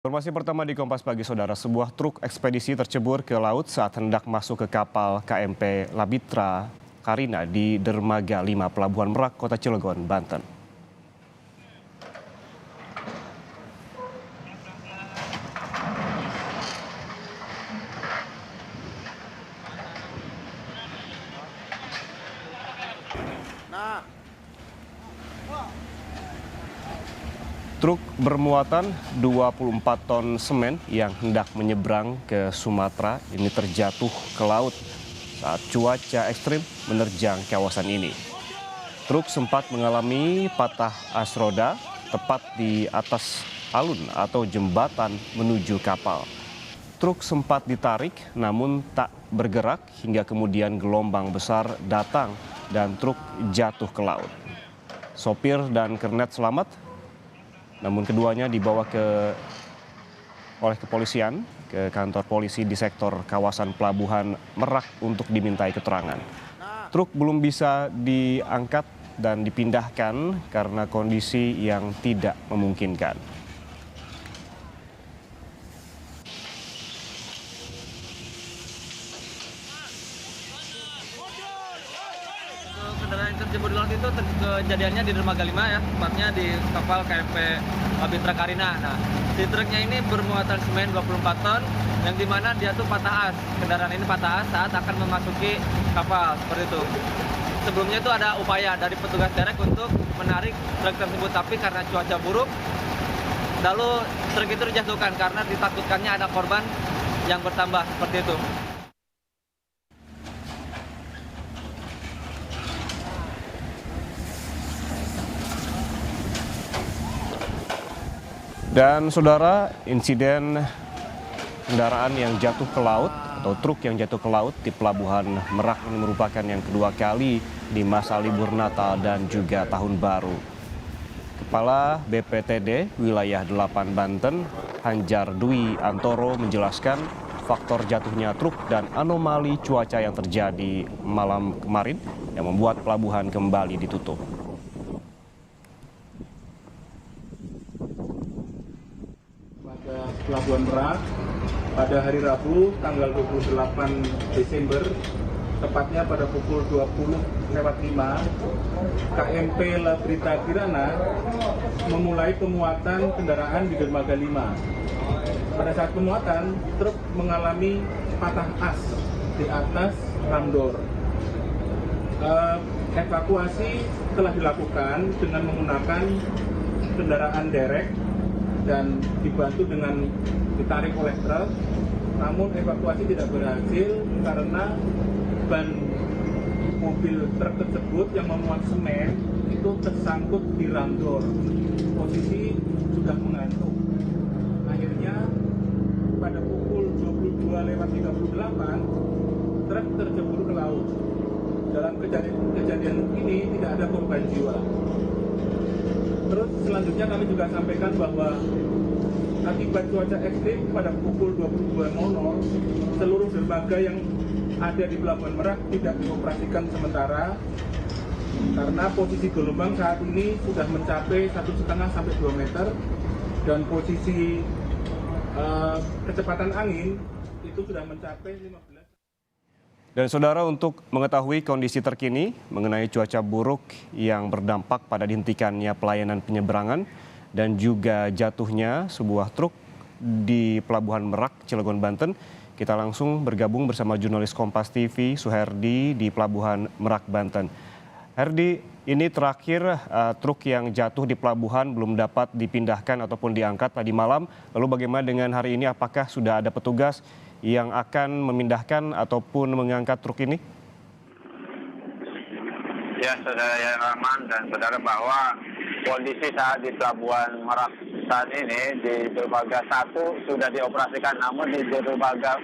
Informasi pertama di Kompas Pagi, Saudara. Sebuah truk ekspedisi tercebur ke laut saat hendak masuk ke kapal KMP Labitra Karina di Dermaga 5 Pelabuhan Merak, Kota Cilegon, Banten. Truk bermuatan 24 ton semen yang hendak menyeberang ke Sumatera ini terjatuh ke laut saat cuaca ekstrim menerjang kawasan ini. Truk sempat mengalami patah as roda tepat di atas alun atau jembatan menuju kapal. Truk sempat ditarik namun tak bergerak hingga kemudian gelombang besar datang dan truk jatuh ke laut. Sopir dan kernet selamat, namun keduanya dibawa oleh kepolisian ke kantor polisi di sektor kawasan Pelabuhan Merak untuk dimintai keterangan. Truk belum bisa diangkat dan dipindahkan karena kondisi yang tidak memungkinkan. Kendaraan yang terjebur di laut itu kejadiannya di Dermaga 5 ya, tepatnya di kapal KMP Labitra Karina. Nah, si truknya ini bermuatan semen 24 ton, yang dimana dia tuh patah as. Kendaraan ini patah as saat akan memasuki kapal, seperti itu. Sebelumnya itu ada upaya dari petugas derek untuk menarik truk tersebut, tapi karena cuaca buruk, lalu truk itu dijatuhkan karena ditakutkannya ada korban yang bertambah, seperti itu. Dan saudara, insiden kendaraan yang jatuh ke laut atau truk yang jatuh ke laut di Pelabuhan Merak ini merupakan yang kedua kali di masa libur Natal dan juga Tahun Baru. Kepala BPTD Wilayah 8 Banten, Hanjar Dwi Antoro menjelaskan faktor jatuhnya truk dan anomali cuaca yang terjadi malam kemarin yang membuat pelabuhan kembali ditutup. Pelabuhan Merak pada hari Rabu tanggal 28 Desember tepatnya pada pukul 20.05 KMP Labitra Karina memulai pemuatan kendaraan di Dermaga 5. Pada saat pemuatan, truk mengalami patah as di atas ramdor. Evakuasi telah dilakukan dengan menggunakan kendaraan derek dan dibantu dengan ditarik oleh truk, namun evakuasi tidak berhasil karena ban mobil truk tersebut yang memuat semen itu tersangkut di ramdor. Posisi sudah mengantuk. Akhirnya pada pukul 22.38 truk tercebur ke laut. Dalam kejadian ini tidak ada korban jiwa. Terus selanjutnya kami juga sampaikan bahwa akibat cuaca ekstrim pada pukul 22.00 seluruh dermaga yang ada di Pelabuhan Merak tidak dioperasikan sementara karena posisi gelombang saat ini sudah mencapai 1,5 sampai 2 meter dan posisi kecepatan angin itu sudah mencapai 15. Dan saudara, untuk mengetahui kondisi terkini mengenai cuaca buruk yang berdampak pada dihentikannya pelayanan penyeberangan dan juga jatuhnya sebuah truk di Pelabuhan Merak, Cilegon, Banten, kita langsung bergabung bersama jurnalis Kompas TV Suherdi di Pelabuhan Merak, Banten. Herdi, ini terakhir truk yang jatuh di pelabuhan belum dapat dipindahkan ataupun diangkat tadi malam. Lalu bagaimana dengan hari ini? Apakah sudah ada petugas yang akan memindahkan ataupun mengangkat truk ini? Ya, saudara Rahman dan saudara, bahwa kondisi saat di Pelabuhan Merak saat ini di dermaga 1 sudah dioperasikan, namun di dermaga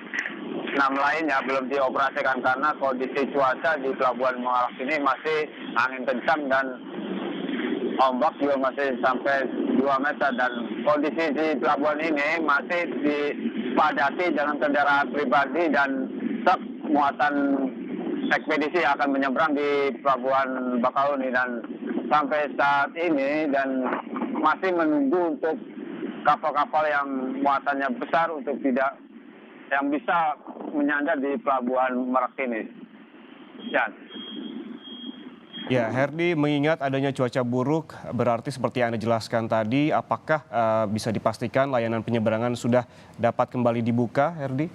6 lainnya belum dioperasikan karena kondisi cuaca di Pelabuhan Merak ini masih angin kencang dan ombak juga masih sampai 2 meter, dan kondisi di pelabuhan ini masih dipadati dengan kendaraan pribadi dan truk muatan ekspedisi yang akan menyeberang di Pelabuhan Bakahuni, dan sampai saat ini dan masih menunggu untuk kapal-kapal yang muatannya besar untuk tidak yang bisa menyandar di pelabuhan Merak ini. Ya. Ya, Herdi, mengingat adanya cuaca buruk, berarti seperti yang Anda jelaskan tadi, apakah bisa dipastikan layanan penyeberangan sudah dapat kembali dibuka, Herdi?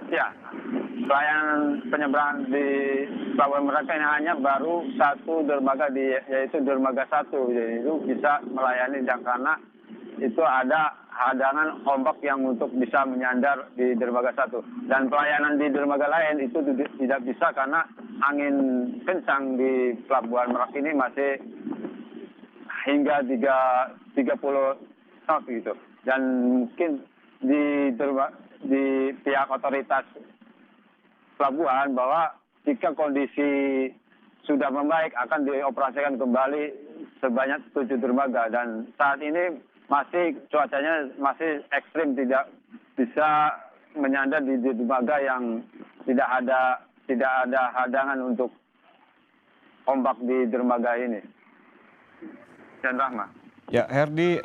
Ya, pelayanan penyeberangan di Pelabuhan Merak ini hanya baru satu dermaga yaitu dermaga 1, jadi itu bisa melayani dan karena itu ada hadangan ombak yang untuk bisa menyandar di dermaga 1 dan pelayanan di dermaga lain itu tidak bisa karena angin kencang di Pelabuhan Merak ini masih hingga 30 knot gitu dan mungkin di pihak otoritas pelabuhan bahwa jika kondisi sudah membaik akan dioperasikan kembali sebanyak 7 dermaga dan saat ini cuacanya masih ekstrim, tidak bisa menyandar di dermaga yang tidak ada hadangan untuk ombak di dermaga ini. Dan Rahma. Ya, Herdi,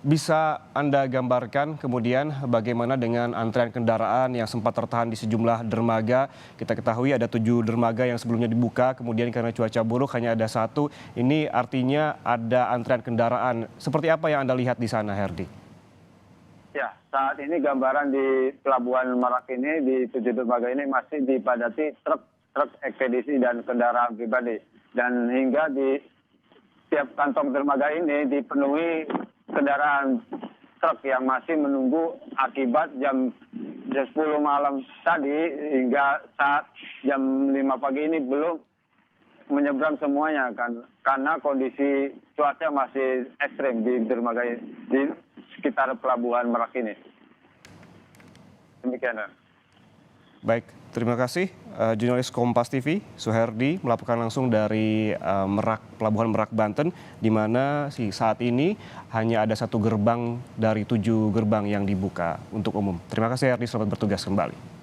bisa Anda gambarkan kemudian bagaimana dengan antrean kendaraan yang sempat tertahan di sejumlah dermaga? Kita ketahui ada 7 dermaga yang sebelumnya dibuka, kemudian karena cuaca buruk hanya ada 1. Ini artinya ada antrean kendaraan. Seperti apa yang Anda lihat di sana, Herdi? Ya, saat ini gambaran di Pelabuhan Merak ini, di 7 dermaga ini masih dipadati truk ekspedisi dan kendaraan pribadi. Dan hingga di setiap kantong dermaga ini dipenuhi kendaraan truk yang masih menunggu akibat jam 10 malam tadi hingga saat jam 5 pagi ini belum menyeberang semuanya kan karena kondisi cuaca masih ekstrim di dermaga di sekitar Pelabuhan Merak ini. Demikian. Baik, terima kasih jurnalis Kompas TV Suherdi melaporkan langsung dari Pelabuhan Merak, Banten, di mana saat ini hanya ada 1 gerbang dari 7 gerbang yang dibuka untuk umum. Terima kasih Herdi, selamat bertugas kembali.